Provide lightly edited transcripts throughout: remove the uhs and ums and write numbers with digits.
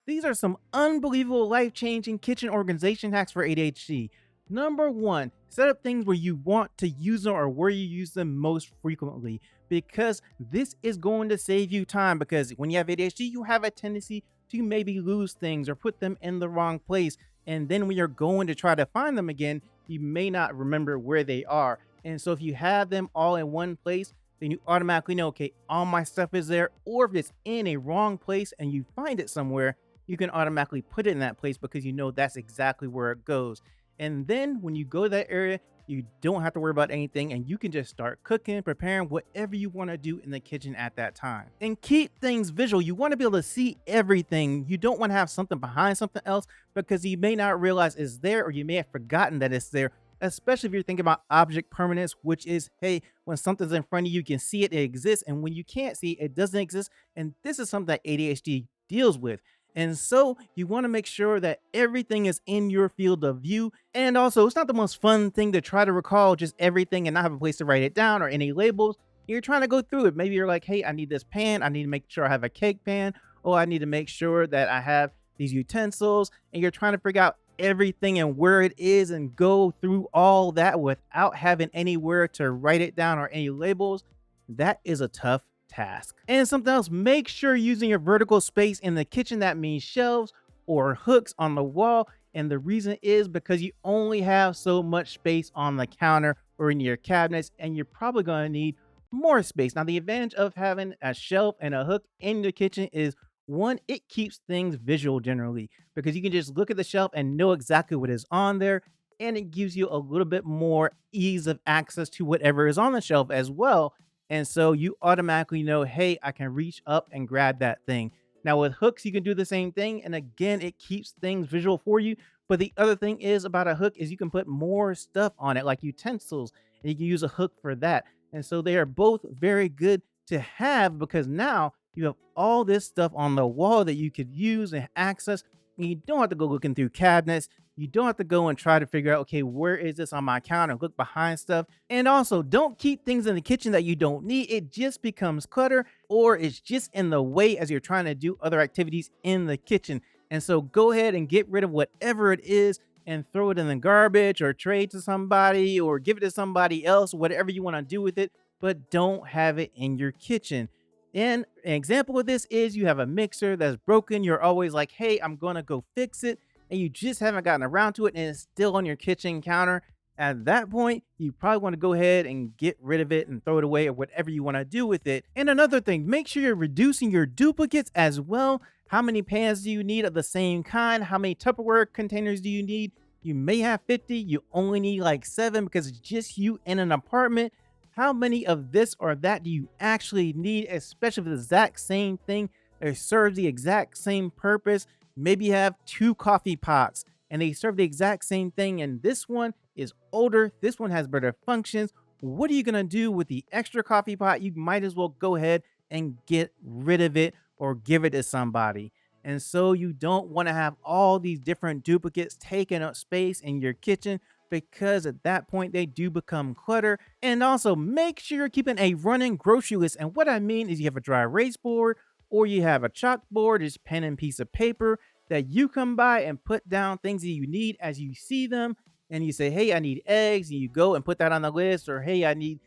These are some unbelievable life-changing kitchen organization hacks for ADHD. Number one, set up things where you want to use them or where you use them most frequently, because this is going to save you time. Because when you have ADHD, you have a tendency to maybe lose things or put them in the wrong place. And then when you're going to try to find them again, you may not remember where they are. And so if you have them all in one place, then you automatically know, okay, all my stuff is there. Or if it's in a wrong place and you find it somewhere, you can automatically put it in that place because you know that's exactly where it goes. And then when you go to that area, you don't have to worry about anything and you can just start cooking, preparing whatever you want to do in the kitchen at that time. And keep things visual. You want to be able to see everything. You don't want to have something behind something else because you may not realize it's there, or you may have forgotten that it's there, especially if you're thinking about object permanence, which is, hey, when something's in front of you, you can see it, it exists. And when you can't see it, it doesn't exist. And this is something that ADHD deals with. And so you want to make sure that everything is in your field of view. And also, it's not the most fun thing to try to recall just everything and not have a place to write it down or any labels. You're trying to go through it. Maybe you're like, hey, I need this pan. I need to make sure I have a cake pan. Or I need to make sure that I have these utensils. And you're trying to figure out everything and where it is and go through all that without having anywhere to write it down or any labels. That is a tough task. And something else, make sure using your vertical space in the kitchen. That means shelves or hooks on the wall. And the reason is because you only have so much space on the counter or in your cabinets, and you're probably going to need more space. Now, the advantage of having a shelf and a hook in the kitchen is, one, it keeps things visual generally because you can just look at the shelf and know exactly what is on there. And it gives you a little bit more ease of access to whatever is on the shelf as well. And so you automatically know, hey, I can reach up and grab that thing. Now with hooks, you can do the same thing. And again, it keeps things visual for you. But the other thing is about a hook is you can put more stuff on it, like utensils, and you can use a hook for that. And so they are both very good to have because now you have all this stuff on the wall that you could use and access. And you don't have to go looking through cabinets. You don't have to go and try to figure out, okay, where is this on my counter? Look behind stuff. And also, don't keep things in the kitchen that you don't need. It just becomes clutter, or it's just in the way as you're trying to do other activities in the kitchen. And so go ahead and get rid of whatever it is and throw it in the garbage or trade to somebody or give it to somebody else, whatever you want to do with it, but don't have it in your kitchen. And an example of this is you have a mixer that's broken. You're always like, hey, I'm going to go fix it. And you just haven't gotten around to it and it's still on your kitchen counter. At that point, you probably want to go ahead and get rid of it and throw it away or whatever you want to do with it. And another thing, make sure you're reducing your duplicates as well. How many pans do you need of the same kind? How many Tupperware containers do you need? You may have 50. You only need like 7 because it's just you in an apartment. How many of this or that do you actually need, especially for the exact same thing that serves the exact same purpose? Maybe you have 2 coffee pots and they serve the exact same thing, and this one is older, this one has better functions. What are you going to do with the extra coffee pot? You might as well go ahead and get rid of it or give it to somebody. And so you don't want to have all these different duplicates taking up space in your kitchen, because at that point they do become clutter. And also make sure you're keeping a running grocery list. And what I mean is you have a dry erase board or you have a chalkboard, just pen and piece of paper that you come by and put down things that you need as you see them. And you say, hey, I need eggs. And you go and put that on the list. Or, hey, I need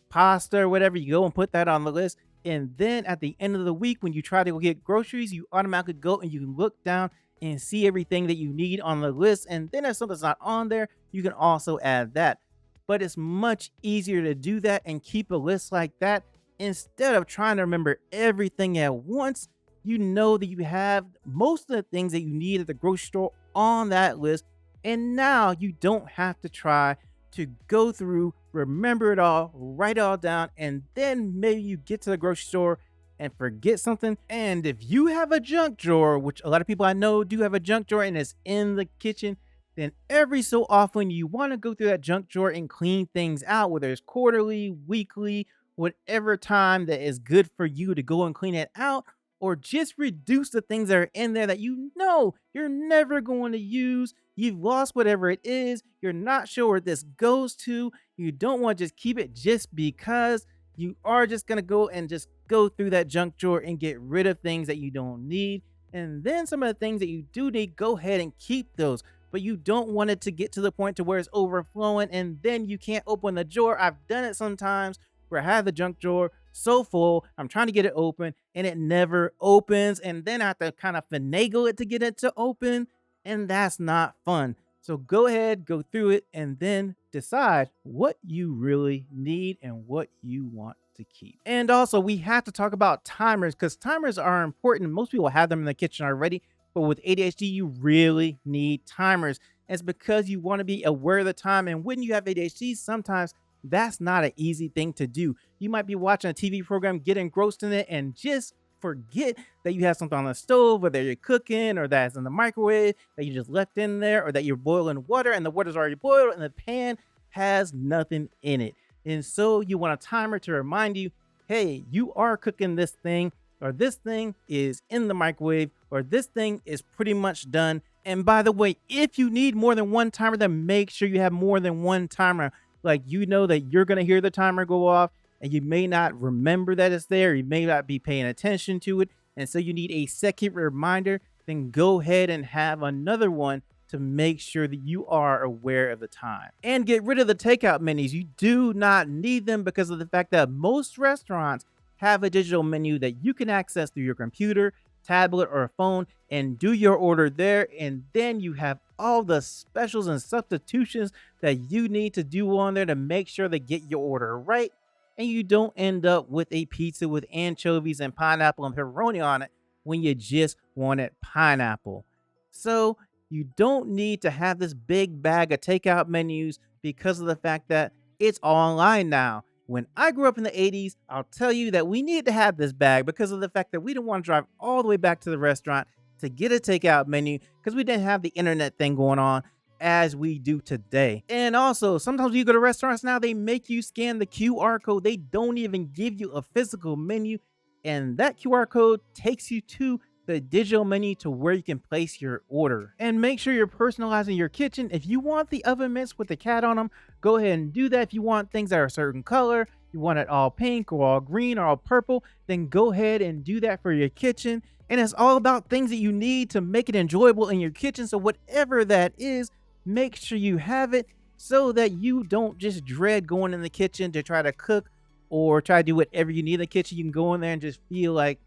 pasta or whatever. You go and put that on the list. And then at the end of the week, when you try to go get groceries, you automatically go and you can look down and see everything that you need on the list. And then if something's not on there, you can also add that. But it's much easier to do that and keep a list like that instead of trying to remember everything at once. You know that you have most of the things that you need at the grocery store on that list. And now you don't have to try to go through, remember it all, write it all down, and then maybe you get to the grocery store and forget something. And if you have a junk drawer, which a lot of people I know do have a junk drawer and it's in the kitchen, then every so often you want to go through that junk drawer and clean things out, whether it's quarterly, weekly, whatever time that is good for you to go and clean it out, or just reduce the things that are in there that you know you're never going to use. You've lost whatever it is. You're not sure where this goes to. You don't want to just keep it just because. You are just going to go and just go through that junk drawer and get rid of things that you don't need. And then some of the things that you do need, go ahead and keep those. But you don't want it to get to the point to where it's overflowing and then you can't open the drawer. I've done it sometimes where I have the junk drawer so full, I'm trying to get it open and it never opens. And then I have to kind of finagle it to get it to open. And that's not fun. So go ahead, go through it, and then decide what you really need and what you want to keep. And also, we have to talk about timers because timers are important. Most people have them in the kitchen already, but with ADHD, you really need timers. It's because you want to be aware of the time. And when you have ADHD, sometimes that's not an easy thing to do. You might be watching a TV program, get engrossed in it, and just forget that you have something on the stove, whether you're cooking or that's in the microwave that you just left in there, or that you're boiling water and the water's already boiled and the pan has nothing in it. And so you want a timer to remind you, hey, you are cooking this thing, or this thing is in the microwave, or this thing is pretty much done. And by the way, if you need more than one timer, then make sure you have more than one timer. Like, you know that you're going to hear the timer go off and you may not remember that it's there. You may not be paying attention to it. And so you need a second reminder. Then go ahead and have another one to make sure that you are aware of the time. And get rid of the takeout menus. You do not need them because of the fact that most restaurants have a digital menu that you can access through your computer, tablet, or phone and do your order there. And then you have all the specials and substitutions that you need to do on there to make sure they get your order right. And you don't end up with a pizza with anchovies and pineapple and pepperoni on it when you just wanted pineapple. So you don't need to have this big bag of takeout menus because of the fact that it's all online now. When I grew up in the 80s, I'll tell you that we needed to have this bag because of the fact that we didn't want to drive all the way back to the restaurant to get a takeout menu because we didn't have the internet thing going on as we do today. And also, sometimes when you go to restaurants now, they make you scan the QR code. They don't even give you a physical menu. And that QR code takes you to the digital menu to where you can place your order. And make sure you're personalizing your kitchen. If you want the oven mitts with the cat on them, go ahead and do that. If you want things that are a certain color, you want it all pink or all green or all purple, then go ahead and do that for your kitchen. And it's all about things that you need to make it enjoyable in your kitchen. So whatever that is, make sure you have it so that you don't just dread going in the kitchen to try to cook or try to do whatever you need in the kitchen. You can go in there and just feel like,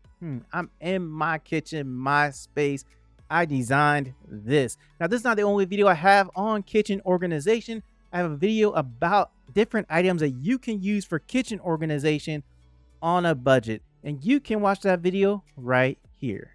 I'm in my kitchen, my space. I designed this. Now, this is not the only video I have on kitchen organization. I have a video about different items that you can use for kitchen organization on a budget. And you can watch that video right here.